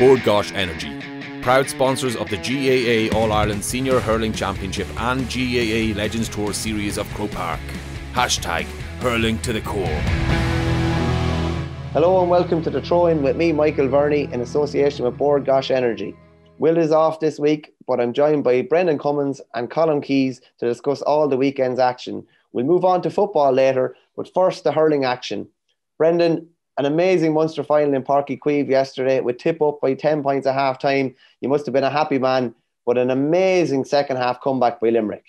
Bord Gáis Energy, proud sponsors of the GAA All-Ireland Senior Hurling Championship and GAA Legends Tour Series of Croke Park. Hashtag hurling to the core. Hello and welcome to the Throw-In with me, Michael Verney, in association with Bord Gáis Energy. Will is off this week, but I'm joined by Brendan Cummins and Colm to discuss all the weekend's action. We'll move on to football later, but first the hurling action. Brendan, an amazing Munster final in Páirc Uí Chaoimh yesterday with Tipp up by 10 points at half time. You must have been a happy man, but an amazing second half comeback by Limerick.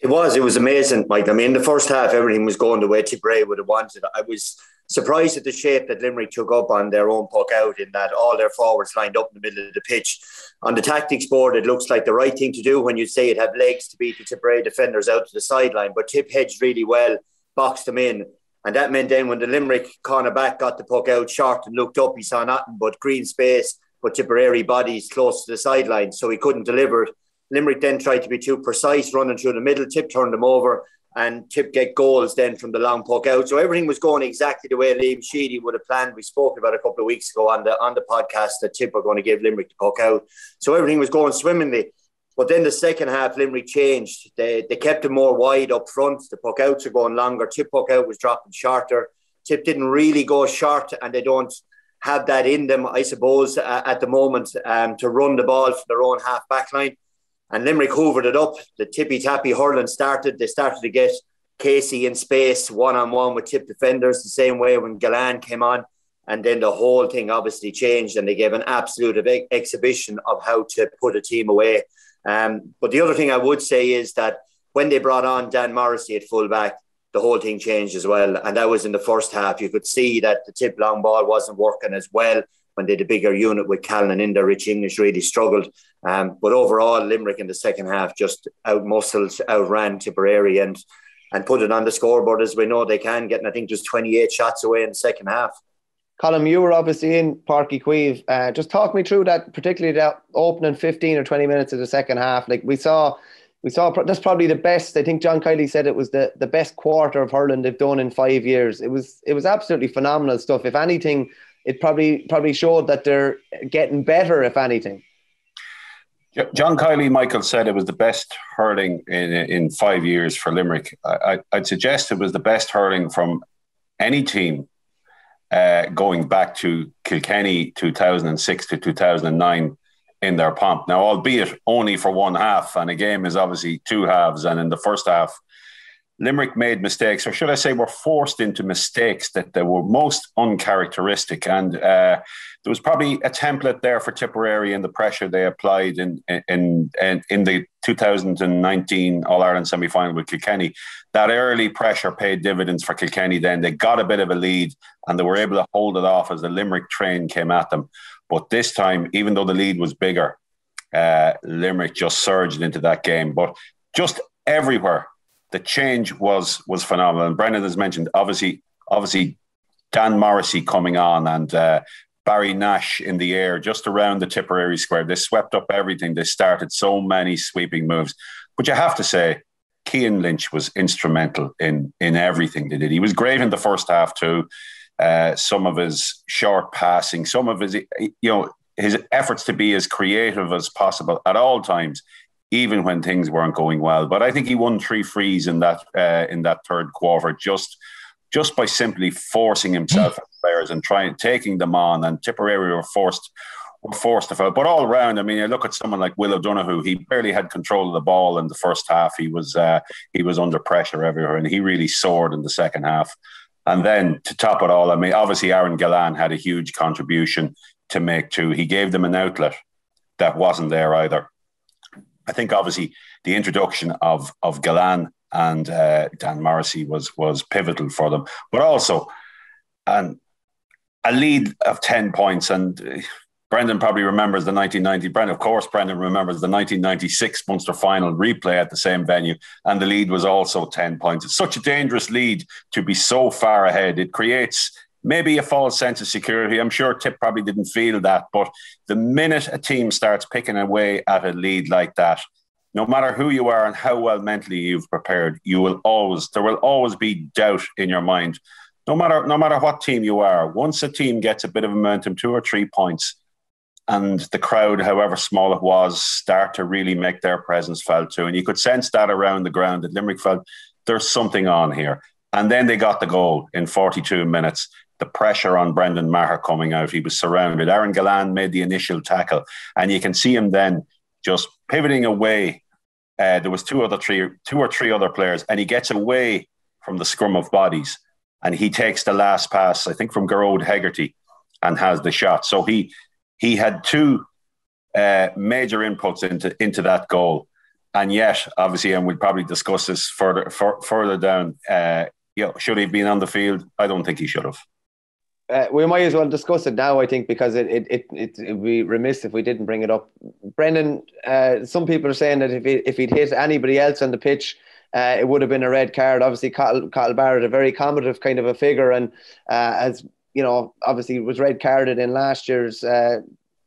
It was amazing, Mike. I mean, the first half, everything was going the way Tipp would have wanted. I was surprised at the shape that Limerick took up on their own puck out, in that all their forwards lined up in the middle of the pitch. On the tactics board, it looks like the right thing to do when you say it have legs to beat the Tipperary defenders out to the sideline. But Tipp hedged really well, boxed them in. And that meant then when the Limerick cornerback got the puck out short and looked up, he saw nothing but green space, but Tipperary bodies close to the sideline, so he couldn't deliver it. Limerick then tried to be too precise, running through the middle. Tipp turned them over, and Tipp get goals then from the long puck out. So everything was going exactly the way Liam Sheedy would have planned. We spoke about a couple of weeks ago on the podcast that Tipp were going to give Limerick the puck out. So everything was going swimmingly. But then the second half, Limerick changed. They kept it more wide up front. The puck outs are going longer. Tipp puck out was dropping shorter. Tipp didn't really go short, and they don't have that in them, I suppose, at the moment, to run the ball from their own half-back line. And Limerick hoovered it up. The tippy-tappy hurling started. They started to get Casey in space, one-on-one with Tipp defenders, the same way when Galan came on. And then the whole thing obviously changed, and they gave an absolute exhibition of how to put a team away. But the other thing I would say is that when they brought on Dan Morrissey at fullback, the whole thing changed as well. And that was in the first half. You could see that the Tipp long ball wasn't working as well when they had a bigger unit with Callan in there. Rich English really struggled. But overall, Limerick in the second half just out-muscled, outran Tipperary and put it on the scoreboard as we know they can, getting, I think, just 28 shots away in the second half. Colm, you were obviously in Páirc Uí Chaoimh. Just talk me through that, particularly that opening 15 or 20 minutes of the second half. Like we saw that's probably the best. I think John Kiley said it was the best quarter of hurling they've done in 5 years. It was absolutely phenomenal stuff. If anything, it probably showed that they're getting better, if anything. John Kiley, Michael, said it was the best hurling in 5 years for Limerick. I'd suggest it was the best hurling from any team going back to Kilkenny 2006 to 2009 in their pomp. Now, albeit only for one half, and a game is obviously two halves, and in the first half, Limerick made mistakes, or should I say were forced into mistakes that they were most uncharacteristic. And there was probably a template there for Tipperary in the pressure they applied in the 2019 All-Ireland semi-final with Kilkenny. That early pressure paid dividends for Kilkenny then. They got a bit of a lead and they were able to hold it off as the Limerick train came at them. But this time, even though the lead was bigger, Limerick just surged into that game. But just everywhere, the change was phenomenal. And Brendan has mentioned, obviously, Dan Morrissey coming on and Barry Nash in the air just around the Tipperary square. They swept up everything. They started so many sweeping moves. But you have to say, Cian Lynch was instrumental in everything they did. He was great in the first half too. Some of his short passing, some of his, his efforts to be as creative as possible at all times, even when things weren't going well. But I think he won 3 frees in that third quarter just by simply forcing himself at players and taking them on. And Tipperary were forced to foul. But all around, I mean, you look at someone like Will O'Donoghue. He barely had control of the ball in the first half. He was under pressure everywhere, and he really soared in the second half. And then to top it all, I mean, obviously Aaron Galan had a huge contribution to make too. He gave them an outlet that wasn't there either. I think obviously the introduction of Galan and Dan Morrissey was pivotal for them. But also a lead of 10 points. And Brendan probably remembers the 1990. Brendan remembers the 1996 Munster final replay at the same venue, and the lead was also 10 points. It's such a dangerous lead to be so far ahead. It creates maybe a false sense of security. I'm sure Tipp probably didn't feel that, but the minute a team starts picking away at a lead like that, no matter who you are and how well mentally you've prepared, there will always be doubt in your mind. No matter what team you are, once a team gets a bit of momentum, 2 or 3 points, and the crowd, however small it was, start to really make their presence felt too. And you could sense that around the ground that Limerick felt there's something on here. And then they got the goal in 42 minutes. The pressure on Brendan Maher coming out. He was surrounded. Aaron Gallan made the initial tackle. And you can see him then just pivoting away. There was two or three other players. And he gets away from the scrum of bodies. And he takes the last pass, I think, from Gearóid Hegarty and has the shot. So he had two major inputs into that goal. And yet, obviously, and we'll probably discuss this further down, should he have been on the field? I don't think he should have. We might as well discuss it now, I think, because it'd be remiss if we didn't bring it up. Brendan, some people are saying that if he'd hit anybody else on the pitch, it would have been a red card. Obviously, Cathal Barrett, a very combative kind of a figure, and as you know, obviously was red carded in last year's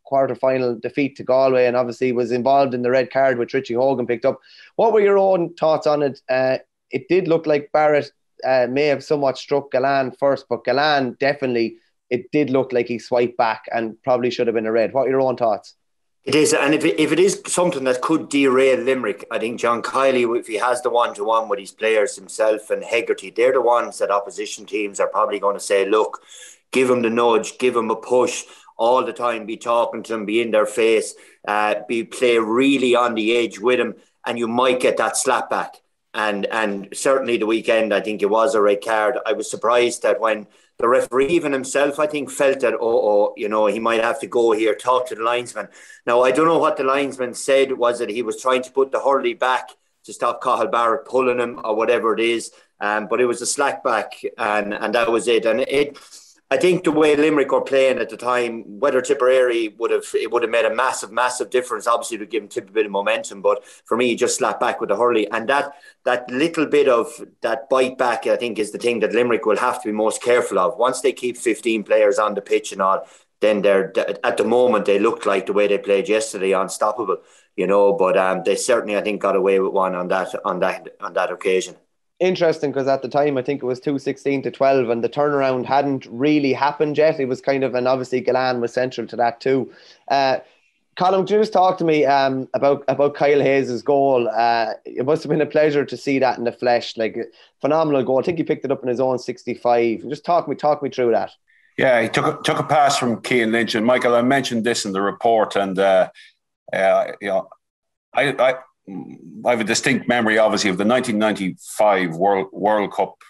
quarter-final defeat to Galway, and obviously was involved in the red card which Richie Hogan picked up. What were your own thoughts on it? It did look like Barrett may have somewhat struck Gallan first, but Gallan definitely, it did look like he swiped back and probably should have been a red. What are your own thoughts? It is, and if it is something that could derail Limerick, I think John Kiley, if he has the one-to-one with his players himself and Hegarty, they're the ones that opposition teams are probably going to say, look, give him the nudge, give him a push all the time, be talking to them, be in their face, play really on the edge with him, and you might get that slap back. And certainly the weekend, I think it was a red card. I was surprised that when the referee, even himself, I think, felt that, he might have to go here, talk to the linesman. Now, I don't know what the linesman said. Was that he was trying to put the hurley back to stop Cathal Barrett pulling him or whatever it is. But it was a slack back and that was it. And I think the way Limerick were playing at the time, whether Tipperary would have made a massive difference. Obviously, to give him Tipp a bit of momentum, but for me, he just slapped back with the hurley, and that little bit of that bite back, I think, is the thing that Limerick will have to be most careful of. Once they keep 15 players on the pitch and all, then they're at the moment they looked like the way they played yesterday, unstoppable. But they certainly, I think, got away with one on that occasion. Interesting, because at the time I think it was 2-16-12 and the turnaround hadn't really happened yet. It was kind of, and obviously Gallan was central to that too. Colm, could you just talk to me about Kyle Hayes' goal? It must have been a pleasure to see that in the flesh, like phenomenal goal. I think he picked it up in his own 65. Just talk me through that. Yeah, he took a pass from Cian Lynch, and Michael, I mentioned this in the report, and I have a distinct memory, obviously, of the 1995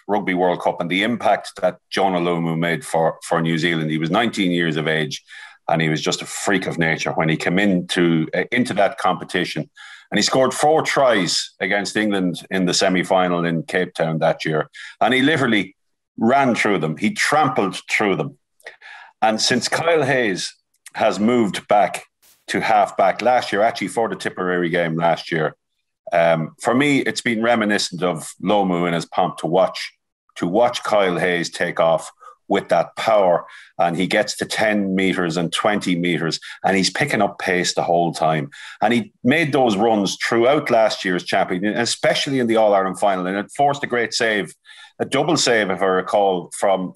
Rugby World Cup and the impact that Jonah Lomu made for New Zealand. He was 19 years of age, and he was just a freak of nature when he came into that competition. And he scored 4 tries against England in the semi-final in Cape Town that year. And he literally ran through them. He trampled through them. And since Kyle Hayes has moved back to half-back last year, actually for the Tipperary game last year, for me, it's been reminiscent of Lomu in his pomp to watch Kyle Hayes take off with that power, and he gets to 10 metres and 20 metres, and he's picking up pace the whole time. And he made those runs throughout last year's champion, especially in the All-Ireland final, and it forced a great save, a double save, if I recall, from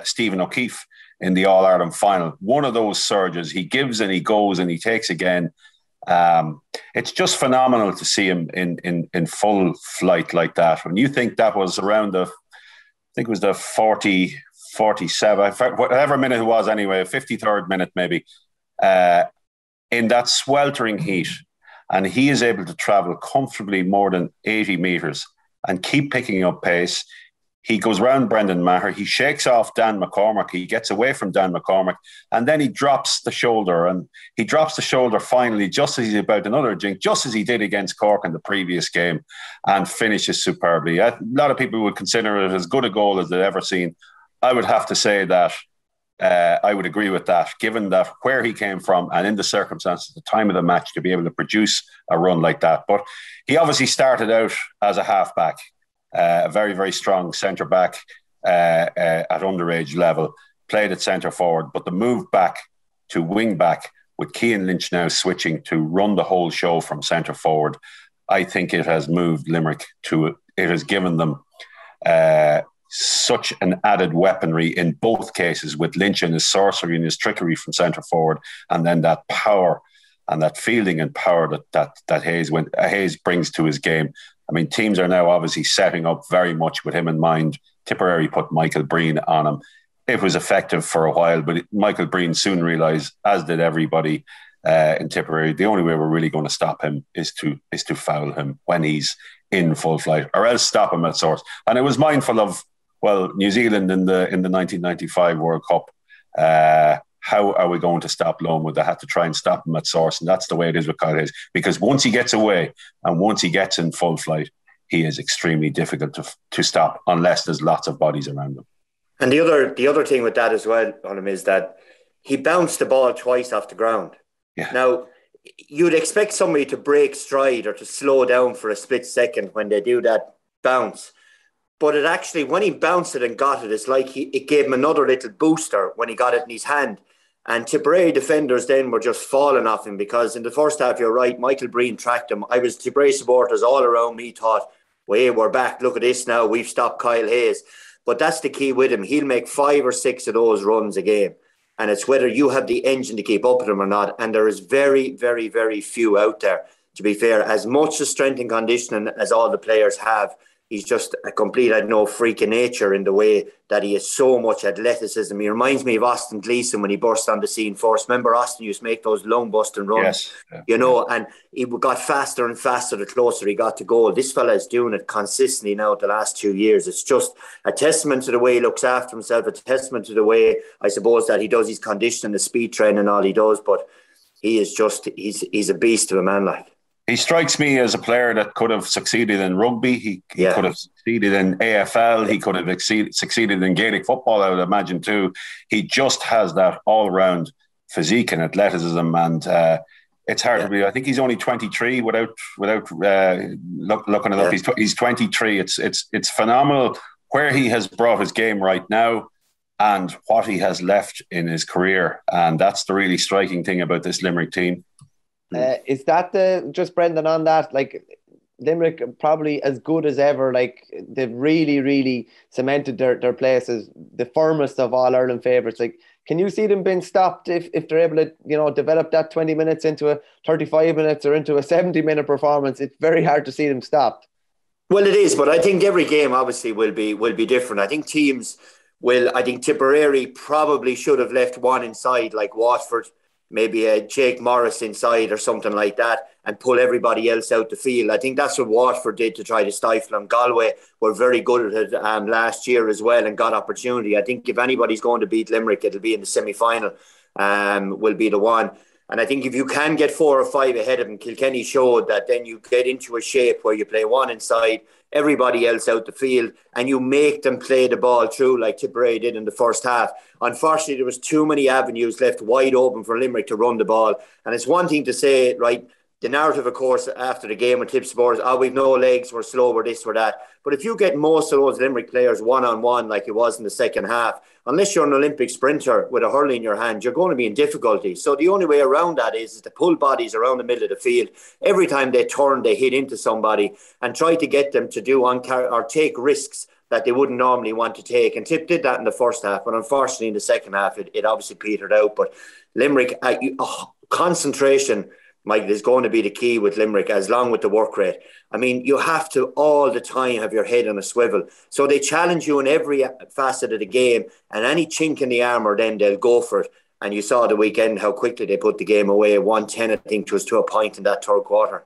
Stephen O'Keefe in the All-Ireland final. One of those surges, he gives and he goes and he takes again. It's just phenomenal to see him in full flight like that. When you think that was around I think it was the 47, whatever minute it was anyway, 53rd minute maybe, in that sweltering heat, and he is able to travel comfortably more than 80 metres and keep picking up pace. He goes round Brendan Maher. He shakes off Dan McCormack. He gets away from Dan McCormack, and then he drops the shoulder. And he drops the shoulder finally, just as he's about another jink, just as he did against Cork in the previous game, and finishes superbly. A lot of people would consider it as good a goal as they've ever seen. I would have to say that I would agree with that, given that where he came from and in the circumstances, the time of the match, to be able to produce a run like that. But he obviously started out as a halfback. A very, very strong centre-back at underage level, played at centre-forward, but the move back to wing-back with Cian Lynch now switching to run the whole show from centre-forward, I think it has moved Limerick it has given them such an added weaponry in both cases, with Lynch and his sorcery and his trickery from centre forward, and then that power and that fielding and power that Hayes brings to his game. I mean, teams are now obviously setting up very much with him in mind. Tipperary put Michael Breen on him. It was effective for a while, but Michael Breen soon realised, as did everybody in Tipperary, the only way we're really going to stop him is to foul him when he's in full flight, or else stop him at source. And I was mindful of, well, New Zealand in the 1995 World Cup. How are we going to stop Lomu? They had to try and stop him at source, and that's the way it is with Kyle Hayes. Because once he gets away and once he gets in full flight, he is extremely difficult to stop unless there's lots of bodies around him. And the other thing with that as well on him is that he bounced the ball twice off the ground. Yeah. Now, you'd expect somebody to break stride or to slow down for a split second when they do that bounce. But it actually, when he bounced it and got it, it's like it gave him another little booster when he got it in his hand. And Tipperary defenders then were just falling off him, because in the first half, you're right, Michael Breen tracked him. Tipperary supporters all around me thought, well, we're back, look at this now, we've stopped Kyle Hayes. But that's the key with him. He'll make 5 or 6 of those runs a game. And it's whether you have the engine to keep up with him or not. And there is very, very, very few out there, to be fair. As much as strength and conditioning as all the players have, he's just a complete, freak of nature in the way that he has so much athleticism. He reminds me of Austin Gleeson when he burst on the scene first. Remember, Austin used to make those long busting runs, yes. And he got faster and faster the closer he got to goal. This fella is doing it consistently now the last 2 years. It's just a testament to the way he looks after himself, a testament to the way, I suppose, that he does his conditioning, the speed training and all he does. But he is just, he's a beast of a man, like. He strikes me as a player that could have succeeded in rugby. He could have succeeded in AFL. He could have succeeded in Gaelic football, I would imagine, too. He just has that all-round physique and athleticism, and it's hard to believe. I think he's only 23 without looking it up. He's 23. It's phenomenal where he has brought his game right now and what he has left in his career. And that's the really striking thing about this Limerick team. Is that just Brendan on that? Like, Limerick probably as good as ever. Like, they've really, really cemented their place as the firmest of all Ireland favourites. Like, can you see them being stopped if they're able to, develop that 20 minutes into a 35 minutes or into a 70-minute performance? It's very hard to see them stopped. Well, it is, but I think every game obviously will be different. I think teams will. I think Tipperary probably should have left one inside, like Watford. Maybe a Jake Morris inside or something like that, and pull everybody else out the field. I think that's what Watford did to try to stifle them. Galway were very good at it last year as well and got opportunity. I think if anybody's going to beat Limerick, it'll be in the semi-final, will be the one. And I think if you can get 4 or 5 ahead of them, Kilkenny showed that then you get into a shape where you play one inside, everybody else out the field, and you make them play the ball through like Tipperary did in the first half. Unfortunately, there was too many avenues left wide open for Limerick to run the ball. And it's one thing to say, right, the narrative, of course, after the game with Tipp supporters, we've no legs, we're slow, we're this, we're that. But if you get most of those Limerick players one-on-one like it was in the second half, unless you're an Olympic sprinter with a hurley in your hand, you're going to be in difficulty. So the only way around that is to pull bodies around the middle of the field. Every time they turn, they hit into somebody and try to get them to do or take risks that they wouldn't normally want to take. And Tipp did that in the first half, but unfortunately in the second half, it obviously petered out. But Limerick, concentration, Mike, is going to be the key with Limerick, as long with the work rate. I mean, you have to all the time have your head on a swivel. So they challenge you in every facet of the game, and any chink in the armour, then they'll go for it. And you saw the weekend how quickly they put the game away. 1-10, I think, was to a point in that third quarter.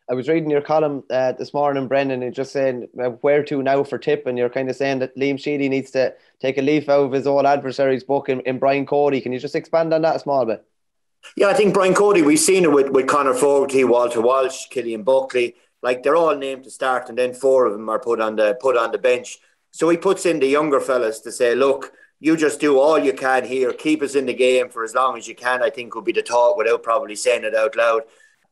I was reading your column this morning, Brendan, and just saying where to now for Tipp, and you're kind of saying that Liam Sheedy needs to take a leaf out of his old adversary's book in Brian Cody. Can you just expand on that a small bit? Yeah, I think Brian Cody, we've seen it with Conor Fogarty, Walter Walsh, Killian Buckley. Like, they're all named to start, and then 4 of them are put on the bench. So he puts in the younger fellas to say, look, you just do all you can here, keep us in the game for as long as you can, I think would be the thought, without probably saying it out loud.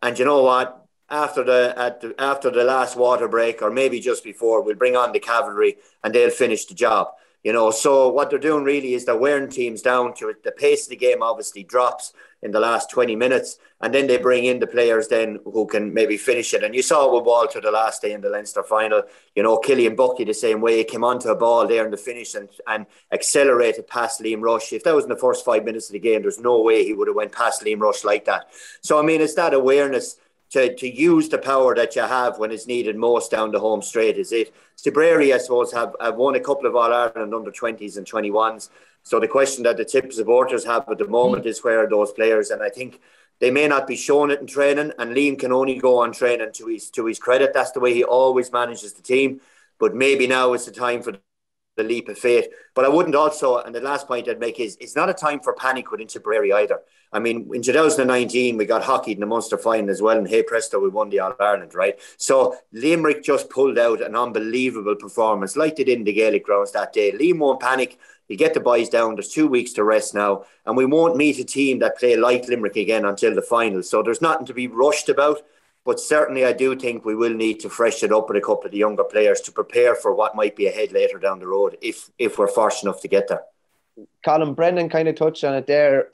And you know what? After the last water break, or maybe just before, we'll bring on the cavalry and they'll finish the job. You know, so what they're doing really is they're wearing teams down to it. The pace of the game obviously drops in the last 20 minutes, and then they bring in the players then who can maybe finish it. And you saw with Walter the last day in the Leinster final, you know, Killian Buckley the same way. He came onto a ball there in the finish and accelerated past Liam Rush. If that was in the first 5 minutes of the game, there's no way he would have went past Liam Rush like that. So, I mean, it's that awareness to use the power that you have when it's needed most down the home straight, is it? Tipperary, I suppose, have won a couple of All-Ireland under-20s and 21s. So the question that the Tipp supporters have at the moment is, where are those players? And I think they may not be showing it in training, and Liam can only go on training to his credit. That's the way he always manages the team. But maybe now is the time for the leap of faith. But I wouldn't also, and the last point I'd make is, it's not a time for panic within Tipperary either. I mean, in 2019, we got hockeyed in the Munster final as well, and hey presto, we won the All-Ireland, right? So Limerick just pulled out an unbelievable performance, like they did in the Gaelic grounds that day. Liam won't panic. You get the boys down. There's 2 weeks to rest now, and we won't meet a team that play like Limerick again until the final. So there's nothing to be rushed about. But certainly I do think we will need to freshen it up with a couple of the younger players to prepare for what might be ahead later down the road if we're fortunate enough to get there. Colm, Brendan kind of touched on it there.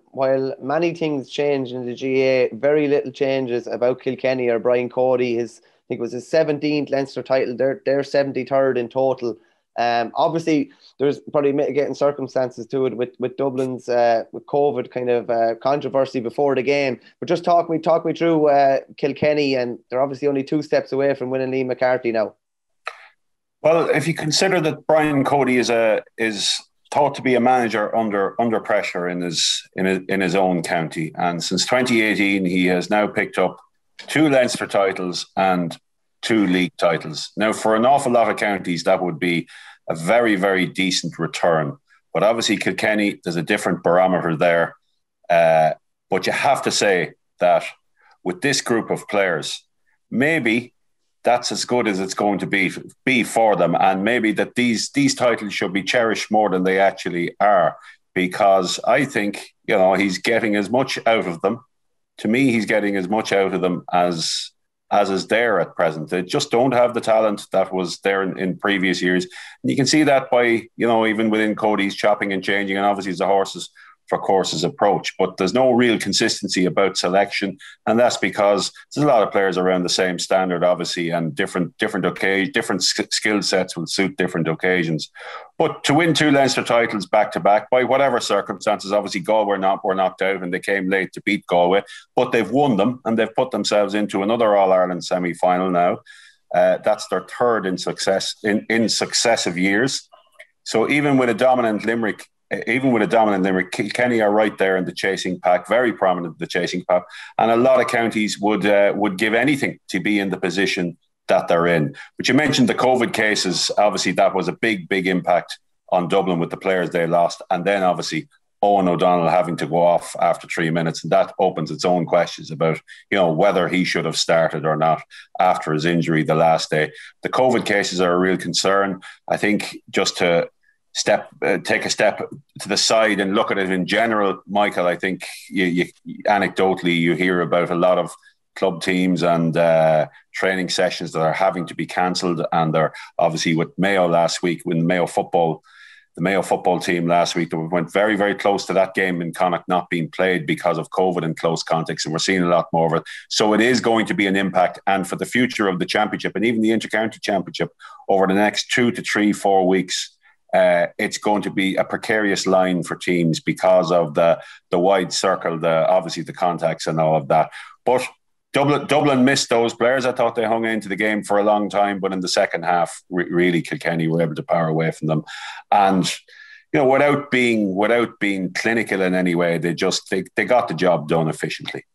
While many things change in the GAA, very little changes about Kilkenny or Brian Cody. I think it was his 17th Leinster title. They're 73rd in total. Obviously, there's probably mitigating circumstances to it with Dublin's with COVID kind of controversy before the game. But just talk me through Kilkenny, and they're obviously only 2 steps away from winning Liam McCarthy now. Well, if you consider that Brian Cody is thought to be a manager under pressure in his own county, and since 2018 he has now picked up 2 Leinster titles and 2 league titles. Now, for an awful lot of counties, that would be a very, very decent return. But obviously, Kilkenny, there's a different barometer there. But you have to say that with this group of players, maybe that's as good as it's going to be for them. And maybe that these titles should be cherished more than they actually are. Because I think, you know, he's getting as much out of them. To me, he's getting as much out of them as is there at present. They just don't have the talent that was there in previous years. And you can see that by, you know, even within Cody's chopping and changing, and obviously the horses for courses approach. But there's no real consistency about selection. And that's because there's a lot of players around the same standard, obviously, and different skill sets will suit different occasions. But to win 2 Leinster titles back to back, by whatever circumstances, obviously Galway were knocked out and they came late to beat Galway, but they've won them and they've put themselves into another All-Ireland semi-final now. That's their 3rd in successive years. So even with a dominant Limerick, Kilkenny are right there in the chasing pack, very prominent in the chasing pack, and a lot of counties would give anything to be in the position that they're in. But you mentioned the COVID cases. Obviously, that was a big impact on Dublin with the players they lost, and then obviously Owen O'Donnell having to go off after 3 minutes, and that opens its own questions about, you know, whether he should have started or not after his injury the last day. The COVID cases are a real concern. I think just to take a step to the side and look at it in general, Michael, I think you anecdotally you hear about a lot of club teams and training sessions that are having to be cancelled, and they're obviously with Mayo last week, when the Mayo football team last week, they went very, very close to that game in Connacht not being played because of COVID and close context, and we're seeing a lot more of it. So it is going to be an impact, and for the future of the championship and even the inter-county championship over the next 2 to 3, 4 weeks, it's going to be a precarious line for teams because of the wide circle, obviously the contacts and all of that. But Dublin missed those players. I thought they hung into the game for a long time, but in the second half, really Kilkenny were able to power away from them. And, you know, without being clinical in any way, they got the job done efficiently.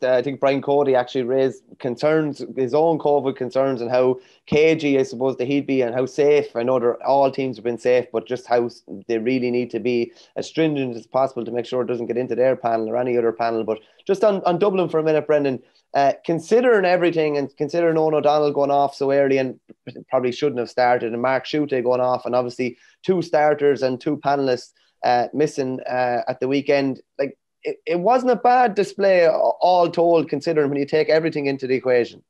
I think Brian Cody actually raised concerns, his own COVID concerns, and how cagey I suppose that he'd be and how safe. I know all teams have been safe, but just how they really need to be as stringent as possible to make sure it doesn't get into their panel or any other panel. But just on Dublin for a minute, Brendan, considering everything and considering Owen O'Donnell going off so early and probably shouldn't have started, and Mark Schutte going off, and obviously 2 starters and 2 panellists missing at the weekend, like, it wasn't a bad display all told, considering when you take everything into the equation.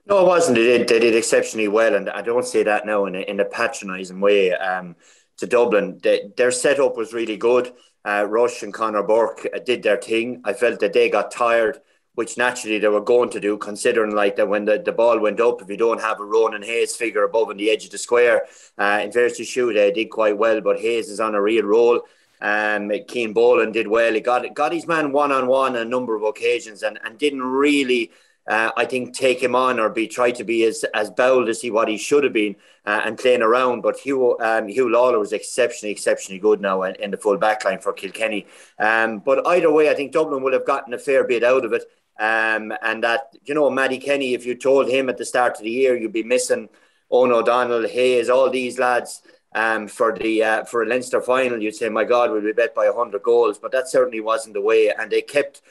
No, it wasn't. They did exceptionally well, and I don't say that now in a patronising way. To Dublin, their setup was really good. Rush and Conor Burke did their thing. I felt that they got tired, which naturally they were going to do, considering like that when the ball went up, if you don't have a Ronan Hayes figure above on the edge of the square, in fairness to shoot, they did quite well. But Hayes is on a real roll. Keane Boland did well. He got his man one-on-one on a number of occasions and didn't really, I think, take him on or try to be as bold as what he should have been and playing around. But Hugh Lawler was exceptionally good now in the full back line for Kilkenny. But either way, I think Dublin will have gotten a fair bit out of it. And that, Matty Kenny, if you told him at the start of the year you'd be missing Owen O'Donnell, Hayes, all these lads for a Leinster final, you'd say, my God, we'll be bet by 100 goals. But that certainly wasn't the way, and they kept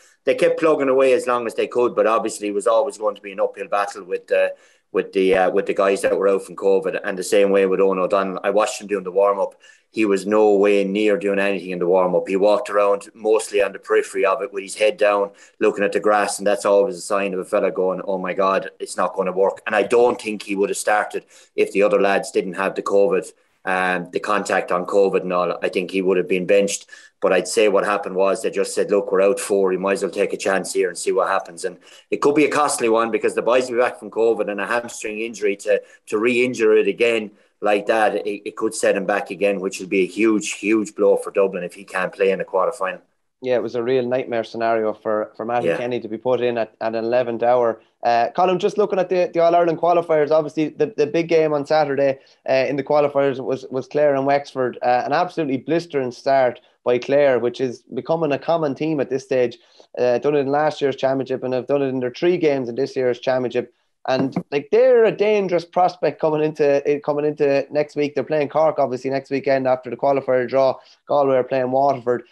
plugging away as long as they could. But obviously, it was always going to be an uphill battle with the guys that were out from COVID, and the same way with Owen O'Donnell. I watched him doing the warm up. He was no way near doing anything in the warm up. He walked around mostly on the periphery of it with his head down, looking at the grass, and that's always a sign of a fella going, "Oh my God, it's not going to work." And I don't think he would have started if the other lads didn't have the COVID. The contact on COVID and all. I think he would have been benched. But I'd say what happened was they just said, look, we're out 4. We might as well take a chance here and see what happens. And it could be a costly one because the boys will be back from COVID, and a hamstring injury to re-injure it again like that, it could set him back again, which will be a huge blow for Dublin if he can't play in the quarterfinal. Yeah, it was a real nightmare scenario for Matty Kenny to be put in at an 11th hour. Colm, just looking at the All-Ireland qualifiers, obviously the big game on Saturday in the qualifiers was Clare and Wexford. An absolutely blistering start by Clare, which is becoming a common theme at this stage. Done it in last year's championship and have done it in their 3 games in this year's championship. And like they're a dangerous prospect coming into next week. They're playing Cork obviously next weekend after the qualifier draw. Galway are playing Waterford.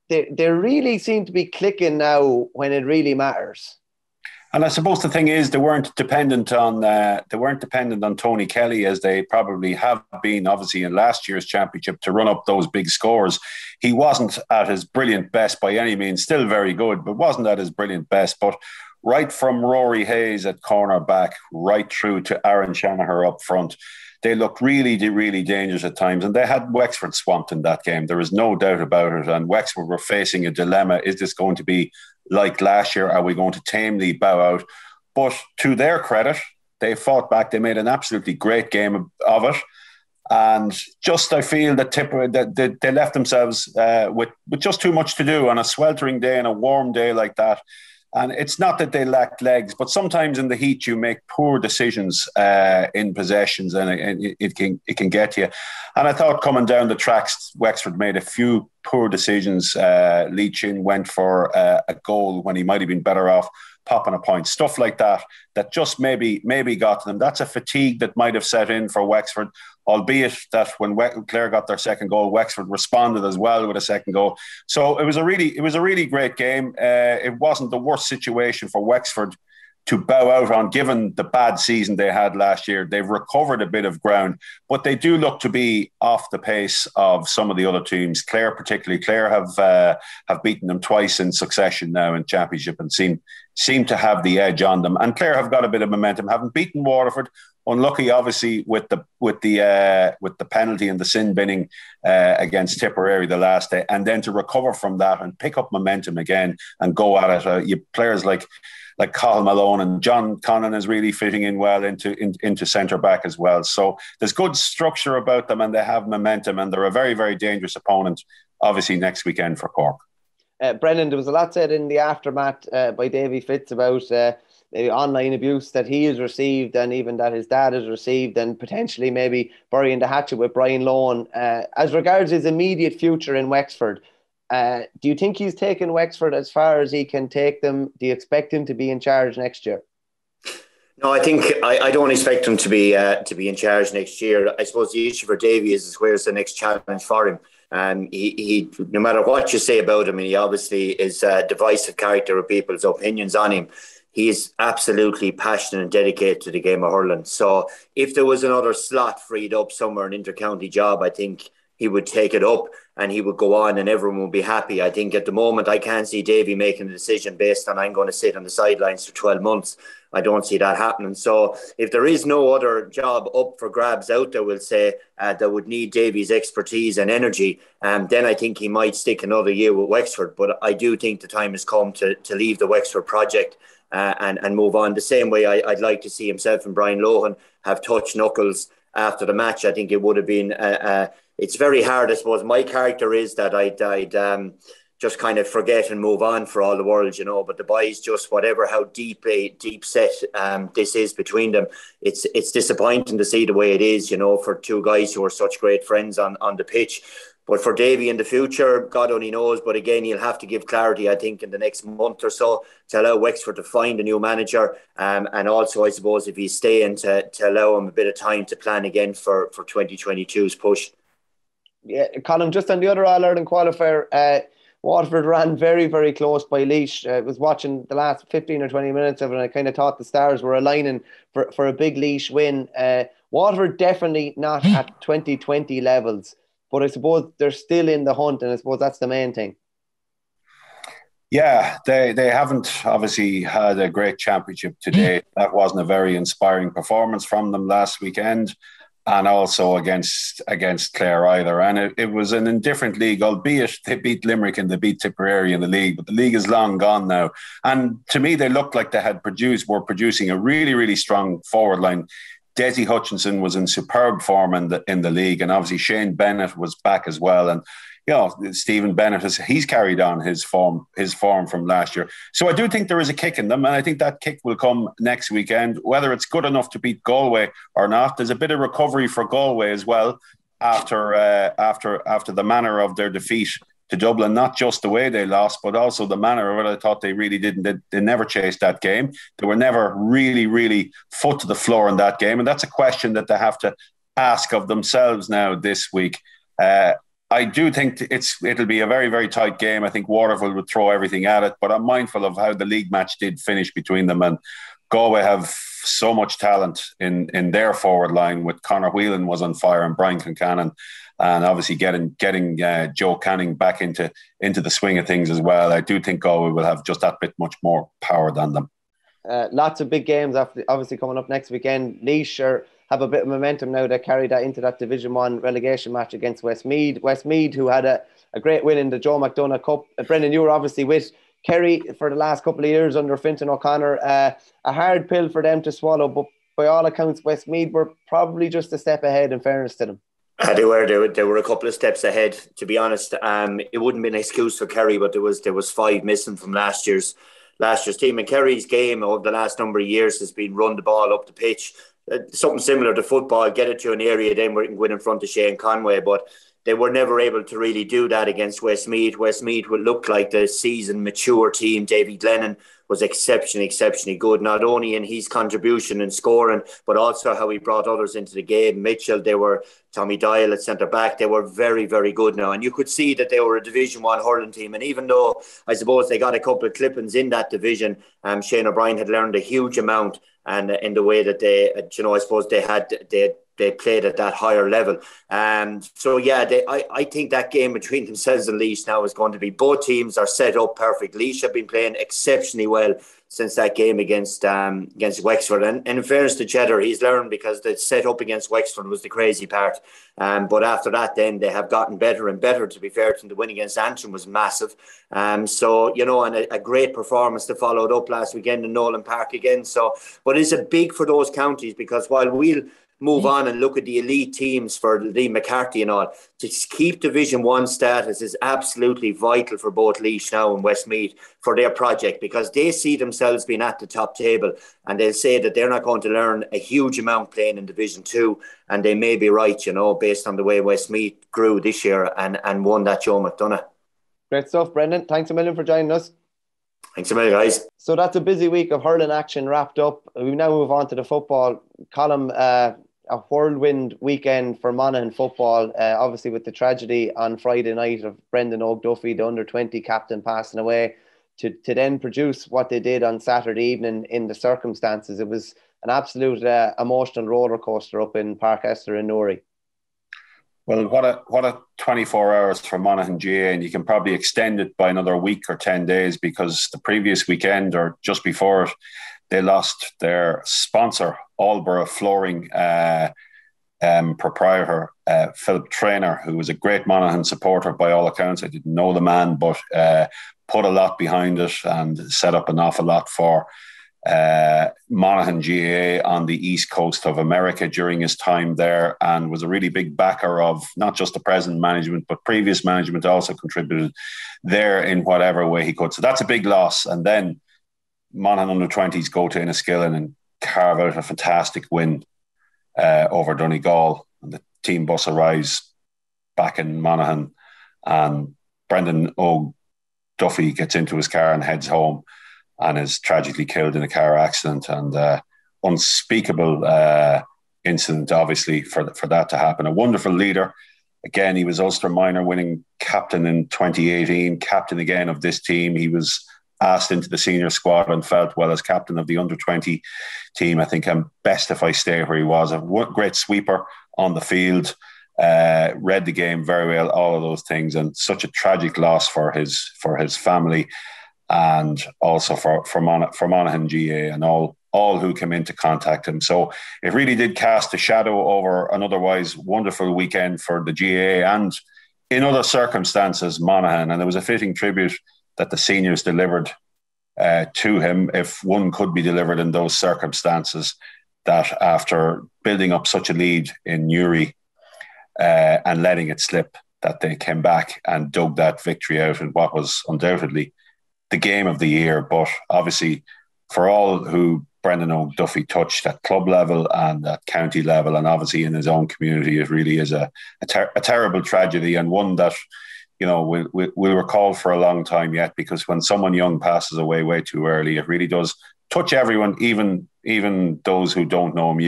They really seem to be clicking now when it really matters. And I suppose the thing is, they weren't dependent on Tony Kelly as they probably have been, obviously, in last year's championship to run up those big scores. He wasn't at his brilliant best by any means, still very good, but wasn't at his brilliant best. But right from Rory Hayes at cornerback, right through to Aaron Shanahan up front, they looked really, really dangerous at times. And they had Wexford swamped in that game. There is no doubt about it. And Wexford were facing a dilemma. Is this going to be like last year? Are we going to tamely bow out? But to their credit, they fought back. They made an absolutely great game of it. And just I feel that they left themselves with just too much to do on a sweltering day and a warm day like that. And it's not that they lacked legs, but sometimes in the heat you make poor decisions in possessions, and it can get you. And I thought coming down the tracks, Wexford made a few poor decisions. Leachin went for a goal when he might have been better off popping a point. Stuff like that just maybe got to them. That's a fatigue that might have set in for Wexford, albeit that when Clare got their second goal, Wexford responded as well with a second goal. So it was a really great game. It wasn't the worst situation for Wexford to bow out on, given the bad season they had last year. They've recovered a bit of ground, but they do look to be off the pace of some of the other teams. Clare, particularly, Clare have beaten them twice in succession now in championship and seem to have the edge on them. And Clare have got a bit of momentum, having beaten Waterford. Unlucky, obviously, with the penalty and the sin binning against Tipperary the last day, and then to recover from that and pick up momentum again and go at it. You players like Colm Malone and John Connon is really fitting in well into centre back as well. So there's good structure about them, and they have momentum, and they're a very, very dangerous opponent. Obviously, next weekend for Cork. Brendan, there was a lot said in the aftermath by Davy Fitz about maybe online abuse that he has received, and even that his dad has received, and potentially maybe burying the hatchet with Brian Lohan. As regards his immediate future in Wexford, do you think he's taken Wexford as far as he can take them? Do you expect him to be in charge next year? No, I think I don't expect him to be in charge next year. I suppose the issue for Davy is where's the next challenge for him. He no matter what you say about him, and he obviously is a divisive character with people's opinions on him. He is absolutely passionate and dedicated to the game of hurling. So if there was another slot freed up somewhere, an inter-county job, I think he would take it up and he would go on and everyone would be happy. I think at the moment I can't see Davy making a decision based on I'm going to sit on the sidelines for 12 months. I don't see that happening. So if there is no other job up for grabs out there, we'll say, that would need Davy's expertise and energy, then I think he might stick another year with Wexford. But I do think the time has come to leave the Wexford project and move on. The same way I'd like to see himself and Brian Lohan have touched knuckles after the match. I think it would have been... it's very hard, I suppose. My character is that I'd just kind of forget and move on for all the world, you know. But the boys, just whatever, how deep set this is between them, it's disappointing to see the way it is, you know, for two guys who are such great friends on the pitch. But for Davy in the future, God only knows. But again, he'll have to give clarity, I think, in the next month or so to allow Wexford to find a new manager. And also, I suppose, if he's staying, to allow him a bit of time to plan again for 2022's push. Yeah, Colm, just on the other All-Ireland qualifier, Waterford ran very, very close by Laois. I was watching the last 15 or 20 minutes of it, and I kind of thought the stars were aligning for a big Laois win. Waterford definitely not at 2020 levels, but I suppose they're still in the hunt, and I suppose that's the main thing. Yeah, they haven't obviously had a great championship today. That wasn't a very inspiring performance from them last weekend, and also against Clare either. And it was an indifferent league, albeit they beat Limerick and they beat Tipperary in the league, but the league is long gone now. And to me, they looked like they were producing a really, really strong forward line. Desi Hutchinson was in superb form in the league, and obviously Shane Bennett was back as well. And you know, Stephen Bennett he's carried on his form from last year. So I do think there is a kick in them, and I think that kick will come next weekend. Whether it's good enough to beat Galway or not, there's a bit of recovery for Galway as well after the manner of their defeat to Dublin. Not just the way they lost, but also the manner of it. I thought they really didn't. They never chased that game. They were never really, really foot to the floor in that game, and that's a question that they have to ask of themselves now this week. I do think it'll be a very, very tight game. I think Waterford would throw everything at it, but I'm mindful of how the league match did finish between them. And Galway have so much talent in their forward line, with Conor Whelan was on fire and Brian Concannon, and obviously getting Joe Canning back into the swing of things as well. I do think Galway will have just that bit much more power than them. Lots of big games obviously coming up next weekend. Laois have a bit of momentum now. They carry that into that Division 1 relegation match against Westmeath. Westmeath, who had a great win in the Joe McDonagh Cup. Brendan, you were obviously with Kerry for the last couple of years under Fintan O'Connor. A hard pill for them to swallow, but by all accounts, Westmeath were probably just a step ahead, in fairness to them. They were a couple of steps ahead, to be honest. It wouldn't be an excuse for Kerry, but there was 5 missing from last year's team. And Kerry's game over the last number of years has been run the ball up the pitch. Something similar to football, get it to an area, then we can win in front of Shane Conway. But they were never able to really do that against Westmeath. Westmeath would look like the seasoned, mature team. Davy Glennon was exceptionally good, not only in his contribution and scoring, but also how he brought others into the game. Mitchell, Tommy Doyle at centre back. They were very, very good now. And you could see that they were a Division 1 hurling team. And even though I suppose they got a couple of clippings in that division, Shane O'Brien had learned a huge amount. And in the way that they, I suppose they played at that higher level. So yeah, I think that game between themselves and Laois now is going to be, both teams are set up perfect. Laois have been playing exceptionally well since that game against Wexford. And in fairness to Cheddar, he's learned, because the set up against Wexford was the crazy part. But after that, then they have gotten better and better, to be fair to them. The win against Antrim was massive. So, you know, and a great performance to follow it up last weekend in Nolan Park again. So, but it's a big for those counties, because while we'll move on and look at the elite teams for Lee McCarthy and all, to keep Division 1 status is absolutely vital for both Laois now and Westmeath for their project, because they see themselves being at the top table, and they'll say that they're not going to learn a huge amount playing in Division 2, and they may be right, you know, based on the way Westmeath grew this year and won that Joe McDonagh. Great stuff, Brendan. Thanks a million for joining us. Thanks a million, guys. So that's a busy week of hurling action wrapped up. We now move on to the football. Colm, a whirlwind weekend for Monaghan football, obviously with the tragedy on Friday night of Brendan O'Duffy, the under-20 captain, passing away, to then produce what they did on Saturday evening in the circumstances. It was an absolute emotional roller coaster up in Park Esther in Newry. Well, what a 24 hours for Monaghan GA, and you can probably extend it by another week or 10 days, because the previous weekend or just before it, they lost their sponsor, Aldborough Flooring proprietor, Philip Traynor, who was a great Monaghan supporter by all accounts. I didn't know the man, but put a lot behind it and set up an awful lot for Monaghan GAA on the east coast of America during his time there, and was a really big backer of not just the present management, but previous management also contributed there in whatever way he could. So that's a big loss. And then Monaghan under-20s go to Enniskillen and carve out a fantastic win over Donegal. And the team bus arrives back in Monaghan, and Brendan O'Duffy gets into his car and heads home, and is tragically killed in a car accident. And unspeakable incident, obviously, for that to happen. A wonderful leader. Again, he was Ulster Minor winning captain in 2018, captain again of this team. He was asked into the senior squad and felt, well, as captain of the under-20 team, I think I'm best if I stay where he was. A great sweeper on the field, read the game very well, all of those things, and such a tragic loss for his family, and also for Monaghan GA and all who came in to contact him. So it really did cast a shadow over an otherwise wonderful weekend for the GA, and in other circumstances, Monaghan. And there was a fitting tribute that the seniors delivered to him, if one could be delivered in those circumstances, that after building up such a lead in Newry and letting it slip, that they came back and dug that victory out in what was undoubtedly the game of the year. But obviously, for all who Brendan O'Duffy touched at club level and at county level, and obviously in his own community, it really is a terrible tragedy, and one that, you know, we'll recall for a long time yet, because when someone young passes away way too early, it really does touch everyone, even those who don't know him.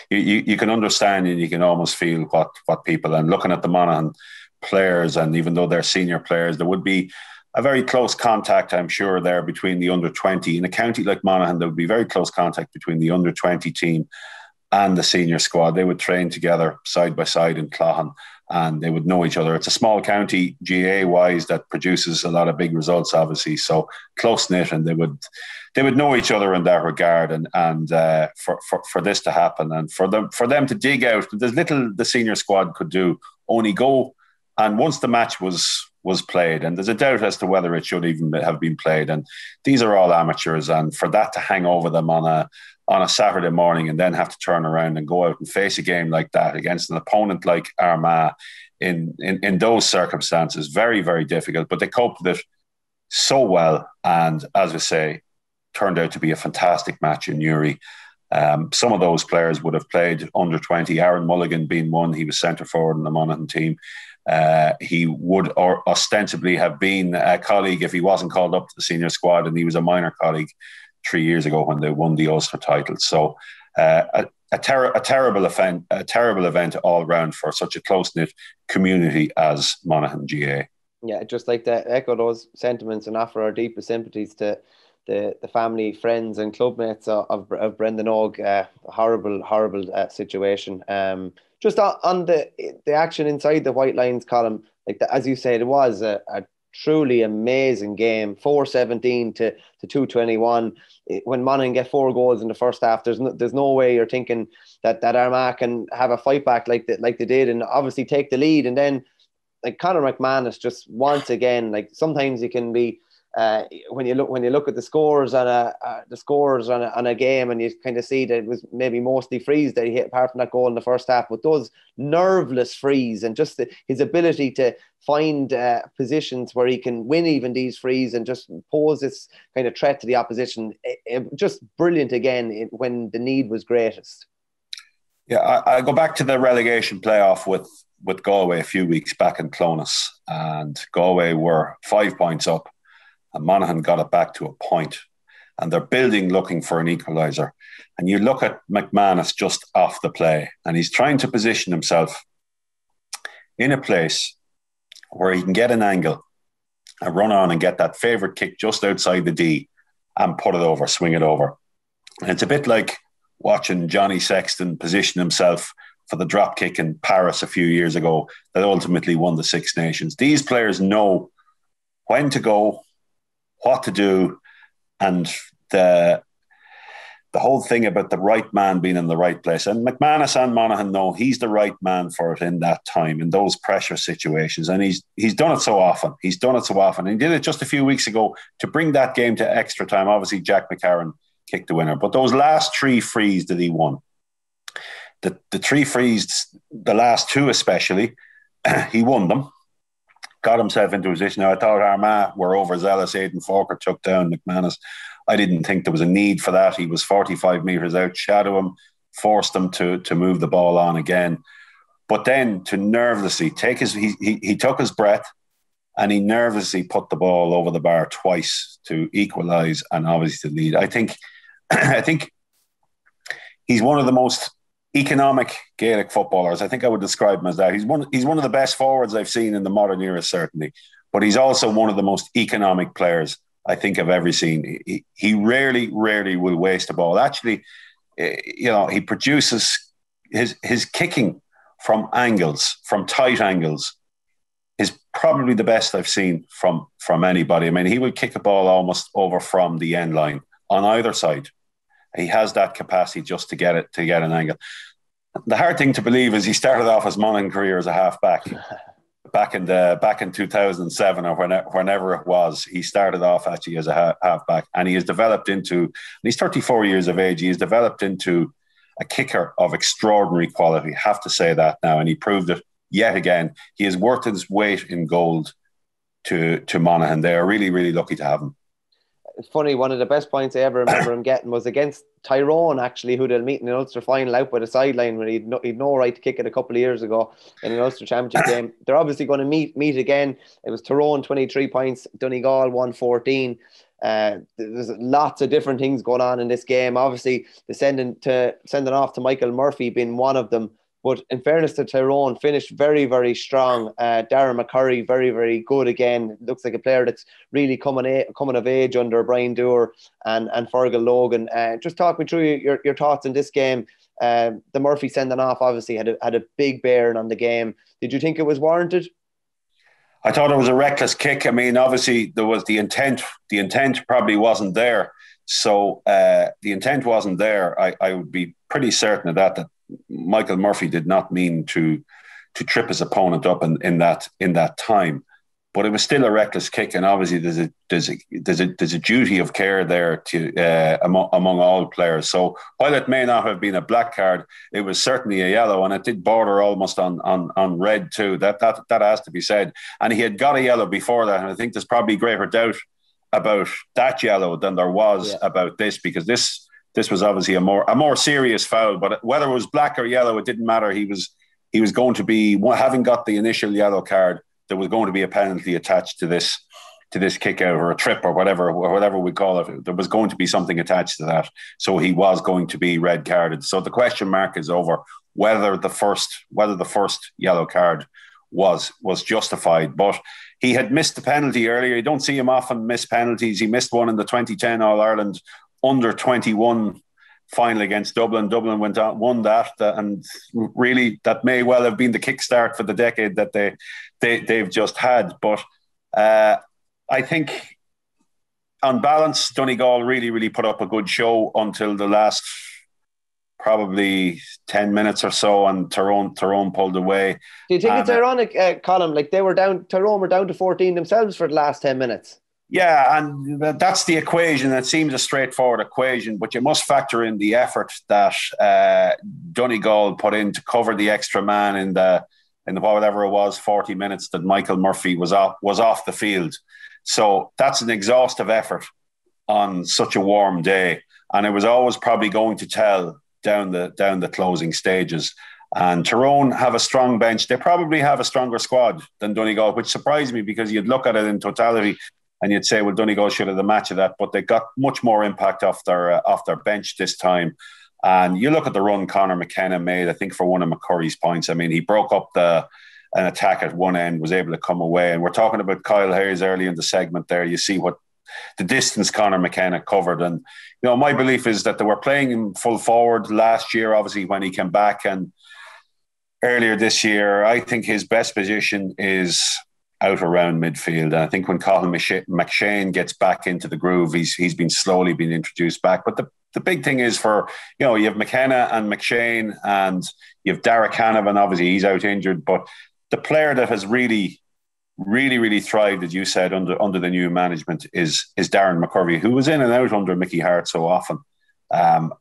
You can understand, and you can almost feel what people, and looking at the Monaghan players, and even though they're senior players, there would be a very close contact, I'm sure, there between the under-20. In a county like Monaghan, there would be very close contact between the under-20 team and the senior squad. They would train together side by side in Cloughan, and they would know each other. It's a small county, GA-wise, that produces a lot of big results, obviously, so close-knit, and they would know each other in that regard. And for this to happen, and for them to dig out, there's little the senior squad could do, only go. And once the match was played, and there's a doubt as to whether it should even have been played, and these are all amateurs, and for that to hang over them on a Saturday morning, and then have to turn around and go out and face a game like that against an opponent like Armagh in those circumstances, very, very difficult. But they coped with it so well, and as I say, turned out to be a fantastic match in Newry. Some of those players would have played under 20, Aaron Mulligan being one. He was centre forward in the Monaghan team. He would ostensibly have been a colleague if he wasn't called up to the senior squad, and he was a minor colleague 3 years ago when they won the Ulster title. So a terrible event all round for such a close-knit community as Monaghan GA. Yeah, just like to echo those sentiments and offer our deepest sympathies to the family, friends and clubmates of Brendan Og. Horrible situation. Just on the action inside the White Lines column, as you said, it was a truly amazing game. 4-17 to 2-21. When Monaghan get 4 goals in the first half, there's no way you're thinking that Armagh can have a fight back like they did, and obviously take the lead. And then Conor McManus just once again, sometimes you can be when you look at the scores on a game, and you kind of see that it was maybe mostly frees that he hit, apart from that goal in the first half. But those nerveless frees, and just his ability to find positions where he can win even these frees and just pose this kind of threat to the opposition, just brilliant again when the need was greatest. Yeah, I go back to the relegation playoff with Galway a few weeks back in Clonus, and Galway were 5 points up, and Monaghan got it back to a point, and they're building, looking for an equaliser. And you look at McManus just off the play, and he's trying to position himself in a place where he can get an angle and run on and get that favourite kick just outside the D and put it over, swing it over. And it's a bit like watching Johnny Sexton position himself for the drop kick in Paris a few years ago that ultimately won the Six Nations. These players know when to go, what to do, and the whole thing about the right man being in the right place. And McManus and Monaghan know he's the right man for it in that time, in those pressure situations. And he's done it so often. He's done it so often. And he did it just a few weeks ago to bring that game to extra time. Obviously, Jack McCarron kicked the winner. But those last 3 frees that he won, the 3 frees, the last 2 especially, he won them. Got himself into a position. Now, I thought Armagh were overzealous. Aidan Falker took down McManus. I didn't think there was a need for that. He was 45 metres out, shadow him, forced him to move the ball on again. But then to nervously take he took his breath and he nervously put the ball over the bar twice to equalise and obviously to lead. I think he's one of the most economic Gaelic footballers. I think I would describe him as that. He's one of the best forwards I've seen in the modern era, certainly. But he's also one of the most economic players I think I've ever seen. He rarely will waste a ball. Actually, he produces his kicking from angles, from tight angles, is probably the best I've seen from anybody. I mean, he would kick a ball almost over from the end line on either side. He has that capacity just to get an angle. The hard thing to believe is he started off his Monaghan career as a half-back. Back in 2007 or whenever it was, he started off actually as a halfback, and he has developed into, and he's 34 years of age, he has developed into a kicker of extraordinary quality. Have to say that now, and he proved it yet again. He is worth his weight in gold to Monaghan. They are really, really lucky to have him. It's funny, one of the best points I ever remember him getting was against Tyrone, actually, who they'll meet in an Ulster final out by the sideline when he'd no right to kick it a couple of years ago in an Ulster Championship game. They're obviously going to meet again. It was Tyrone 23 points, Donegal 114. There's lots of different things going on in this game. Obviously, the sending off to Michael Murphy being one of them. But in fairness to Tyrone, finished very, very strong. Darren McCurry, very, very good again. Looks like a player that's really coming of age under Brian Dewar and Fergal Logan. Just talk me through your thoughts on this game. The Murphy sending off obviously had a big bearing on the game. Did you think it was warranted? I thought it was a reckless kick. I mean, obviously there was the intent. The intent probably wasn't there. So the intent wasn't there. I would be pretty certain of that Michael Murphy did not mean to trip his opponent up in that time, but it was still a reckless kick, and obviously there's a duty of care there to among all players. So while it may not have been a black card, it was certainly a yellow, and it did border almost on red too. That has to be said. And he had got a yellow before that, and I think there's probably greater doubt about that yellow than there was about this, because this was obviously a more serious foul. But whether it was black or yellow, it didn't matter. He was going to be, having got the initial yellow card, there was going to be a penalty attached to this kick out or a trip or whatever we call it. There was going to be something attached to that. So he was going to be red carded. So the question mark is over whether the first yellow card was justified. But he had missed the penalty earlier. You don't see him often miss penalties. He missed one in the 2010 All-Ireland under 21 final against Dublin. Dublin went out, won that, and really that may well have been the kickstart for the decade that they've just had. But I think on balance, Donegal really, really put up a good show until the last probably 10 minutes or so, and Tyrone pulled away. Do you think it's ironic, Colm, like Tyrone were down to 14 themselves for the last 10 minutes? Yeah, and that's the equation. It seems a straightforward equation, but you must factor in the effort that Donegal put in to cover the extra man in the whatever it was, 40 minutes that Michael Murphy was off the field. So that's an exhaustive effort on such a warm day, and it was always probably going to tell down the closing stages. And Tyrone have a strong bench. They probably have a stronger squad than Donegal, which surprised me, because you'd look at it in totality and you'd say, well, Donegal should have the match of that, but they got much more impact off their bench this time. And you look at the run Conor McKenna made, I think, for one of McCurry's points. I mean, he broke up an attack at one end, was able to come away. And we're talking about Kyle Hayes early in the segment there. You see what the distance Conor McKenna covered. And, my belief is that they were playing him full forward last year, obviously, when he came back. And earlier this year. I think his best position is out around midfield. And I think when Colm McShane gets back into the groove, he's been slowly being introduced back. But the big thing is you have McKenna and McShane, and you have Derek Canavan. Obviously, he's out injured. But the player that has really thrived, as you said, under the new management is Darren McCurvey, who was in and out under Mickey Hart so often.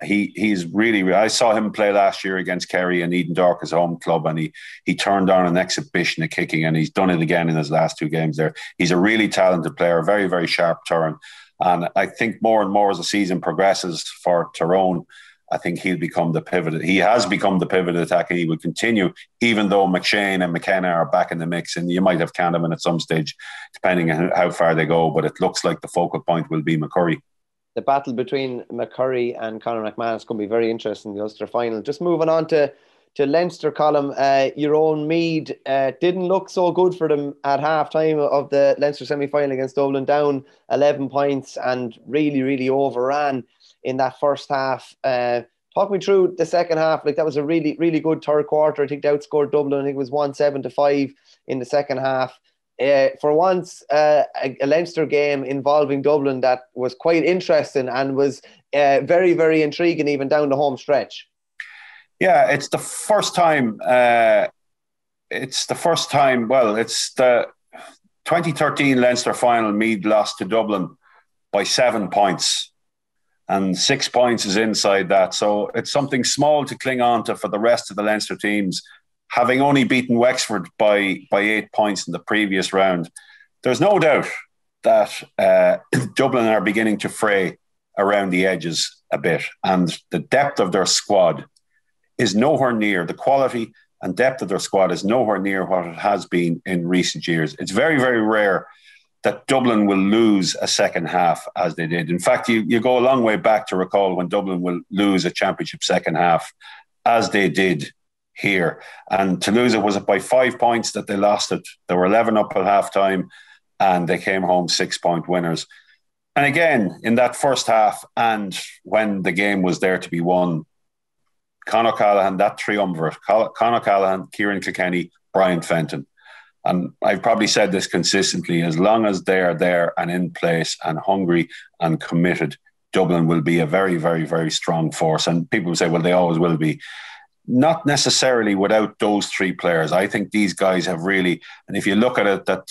He's really. I saw him play last year against Kerry and Eden Dorcas home club, and he turned on an exhibition of kicking, and he's done it again in his last 2 games there. He's a really talented player, very, very sharp turn. And I think more and more as the season progresses for Tyrone, I think he'll become the pivot. He has become the pivot attack, and he will continue, even though McShane and McKenna are back in the mix. And you might have Canavan at some stage, depending on how far they go. But it looks like the focal point will be McCurry. The battle between McCurry and Conor McManus is going to be very interesting in the Ulster final. Just moving on to Leinster, Colm, your own Meath didn't look so good for them at half-time of the Leinster semi-final against Dublin, down 11 points and really overran in that first half. Talk me through the second half. Like, that was a really good third quarter. I think they outscored Dublin. I think it was 1-7-5 in the second half. For once, a Leinster game involving Dublin that was quite interesting and was very intriguing even down the home stretch. Yeah, it's the first time. It's the 2013 Leinster final. Meath lost to Dublin by 7 points, and 6 points is inside that. So it's something small to cling on to for the rest of the Leinster teams. Having only beaten Wexford by 8 points in the previous round, there's no doubt that Dublin are beginning to fray around the edges a bit, and the depth of their squad is nowhere near, the quality and depth of their squad is nowhere near what it has been in recent years. It's very rare that Dublin will lose a second half as they did. In fact, you go a long way back to recall when Dublin will lose a championship second half as they did here. And to lose it was by 5 points that they lost it. They were 11 up at half time and they came home 6 point winners. And again, in that first half, and when the game was there to be won, Conor Callaghan, that triumvirate, Conor Callaghan, Kieran Kilkenny, Brian Fenton. And I've probably said this consistently, as long as they're there and in place and hungry and committed, Dublin will be a very strong force. And people will say, well, they always will be. Not necessarily without those 3 players. I think these guys have really, and if you look at it, that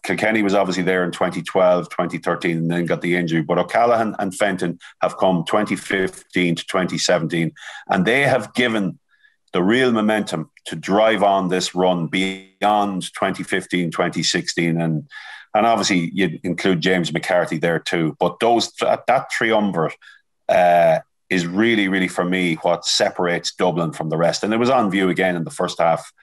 Kilkenny was obviously there in 2012, 2013, and then got the injury. But O'Callaghan and Fenton have come 2015 to 2017, and they have given the real momentum to drive on this run beyond 2015, 2016, and obviously you include James McCarthy there too. But that triumvirate is really for me what separates Dublin from the rest. And it was on view again in the first half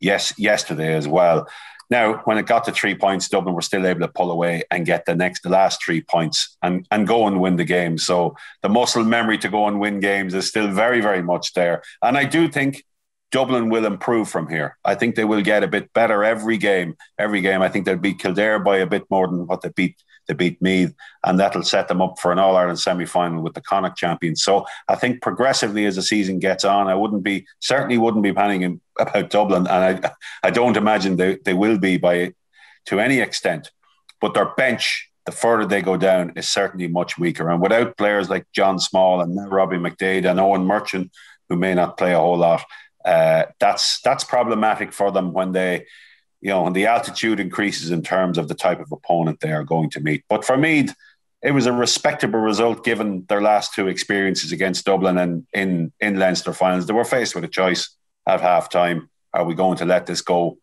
yesterday as well. Now, when it got to 3 points, Dublin were still able to pull away and get the last 3 points and go and win the game. So the muscle memory to go and win games is still very much there. And I do think Dublin will improve from here. I think they will get a bit better every game. I think they'll beat Kildare by a bit more than what they beat Meath, and that'll set them up for an All-Ireland semi-final with the Connacht champions. So I think progressively as the season gets on, I certainly wouldn't be panicking about Dublin, and I don't imagine they will be to any extent. But their bench, the further they go down, is certainly much weaker. And without players like John Small and Robbie McDade and Owen Merchant, who may not play a whole lot, that's problematic for them when the altitude increases in terms of the type of opponent they are going to meet. But for Meath, it was a respectable result given their last 2 experiences against Dublin and in Leinster finals. They were faced with a choice at half time. Are we going to let this go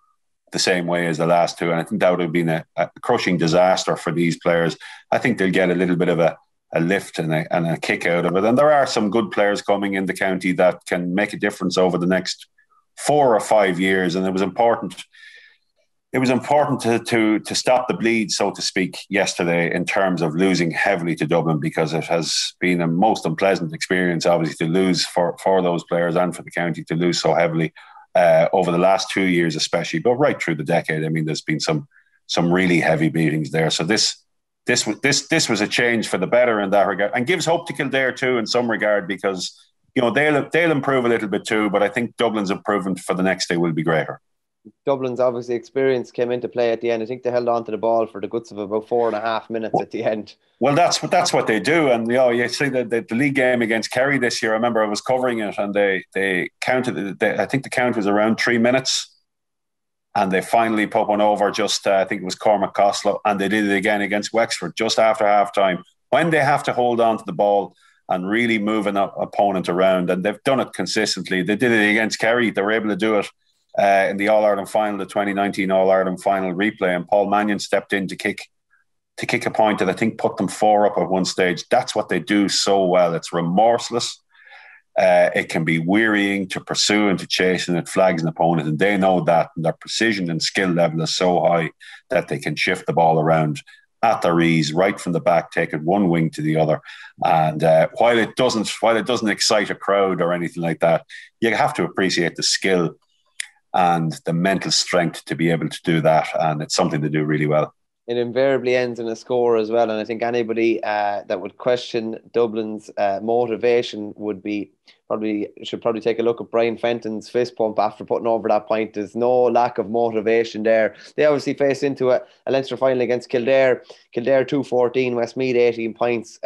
the same way as the last 2? And I think that would have been a crushing disaster for these players. I think they'll get a little bit of a lift and a kick out of it. And there are some good players coming in the county that can make a difference over the next 4 or 5 years. And it was important to stop the bleed, so to speak, yesterday in terms of losing heavily to Dublin, because it has been a most unpleasant experience, obviously, to lose for those players and for the county to lose so heavily over the last 2 years especially, but right through the decade. I mean, there's been some really heavy beatings there. So this was a change for the better in that regard, and gives hope to Kildare too in some regard, because they'll improve a little bit too, but I think Dublin's improvement for the next day will be greater. Dublin's obviously experience came into play at the end. I think they held on to the ball for the guts of about 4.5 minutes at the end. Well, that's what they do. And you see the league game against Kerry this year. I remember I was covering it, and they counted. I think the count was around 3 minutes, and they finally put one over. Just I think it was Cormac Costello, and they did it again against Wexford just after half time, when they have to hold on to the ball and really move an opponent around. And they've done it consistently. They did it against Kerry. They were able to do it in the All-Ireland final, the 2019 All-Ireland final replay, and Paul Mannion stepped in to kick a point that I think put them 4 up at one stage. That's what they do so well. It's remorseless. It can be wearying to pursue and to chase, and it flags an opponent, and they know that, and their precision and skill level is so high that they can shift the ball around at their ease, right from the back, take it one wing to the other. And while it doesn't excite a crowd or anything like that, you have to appreciate the skill and the mental strength to be able to do that, and it's something to do really well. It invariably ends in a score as well, and I think anybody that would question Dublin's motivation should probably take a look at Brian Fenton's fist pump after putting over that point. There's no lack of motivation there. They obviously faced into a Leinster final against Kildare. Kildare 2-14, Westmeath 18 points.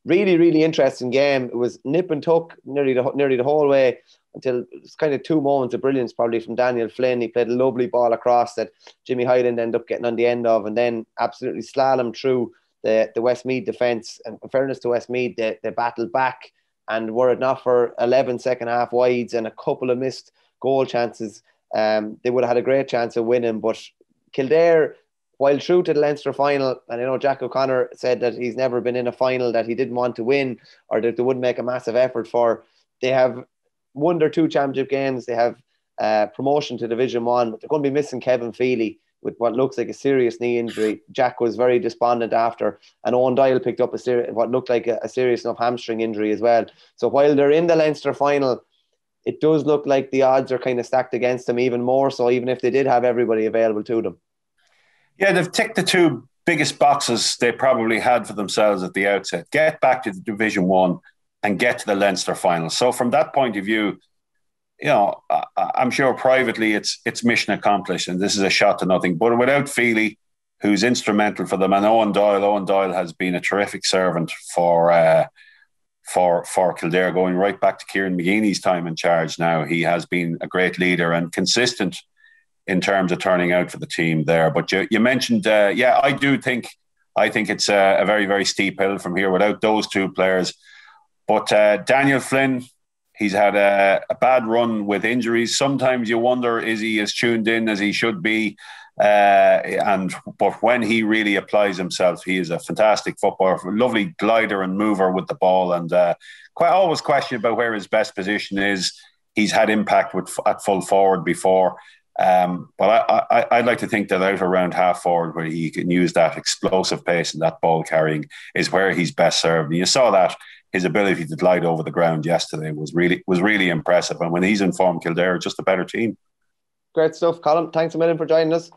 Really, really interesting game. It was nip and tuck nearly the whole way, until it's kind of 2 moments of brilliance probably from Daniel Flynn. He played a lovely ball across that Jimmy Hyland ended up getting on the end of, and then absolutely slalom through the Westmeath defence. And in fairness to Westmeath, they battled back, and were it not for 11 second half wides and a couple of missed goal chances, they would have had a great chance of winning. But Kildare, while true to the Leinster final, and I know Jack O'Connor said that he's never been in a final that he didn't want to win or that they wouldn't make a massive effort for, they have won their 2 championship games. They have promotion to Division 1. They're going to be missing Kevin Feely with what looks like a serious knee injury. Jack was very despondent after, and Owen Doyle picked up what looked like a serious enough hamstring injury as well. So while they're in the Leinster final, it does look like the odds are kind of stacked against them even more so, even if they did have everybody available to them. Yeah, they've ticked the 2 biggest boxes they probably had for themselves at the outset. Get back to the Division 1 and get to the Leinster final. So from that point of view, I'm sure privately it's mission accomplished, and this is a shot to nothing. But without Feely, who's instrumental for them, and Owen Doyle has been a terrific servant for Kildare, going right back to Kieran McGeeney's time in charge now. He has been a great leader and consistent in terms of turning out for the team there. But you mentioned, I think it's a very, very steep hill from here without those 2 players. But Daniel Flynn, he's had a bad run with injuries. Sometimes you wonder, is he as tuned in as he should be? But when he really applies himself, he is a fantastic footballer, lovely glider and mover with the ball, and always question about where his best position is. He's had impact at full forward before. But I'd like to think that out around half forward, where he can use that explosive pace and that ball carrying, is where he's best served. And you saw that his ability to glide over the ground yesterday was really impressive. And when he's in form, Kildare are just a better team. Great stuff, Colm. Thanks a million for joining us.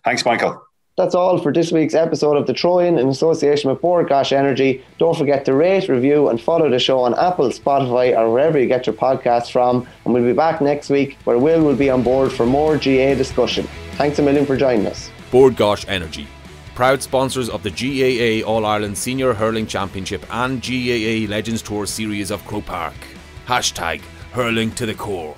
Thanks, Michael. That's all for this week's episode of The Throw-In in association with Bord Gáis Energy. Don't forget to rate, review and follow the show on Apple, Spotify or wherever you get your podcasts from. And we'll be back next week where will be on board for more GA discussion. Thanks a million for joining us. Bord Gáis Energy, proud sponsors of the GAA All-Ireland Senior Hurling Championship and GAA Legends Tour Series of Croke Park. #hurling to the core.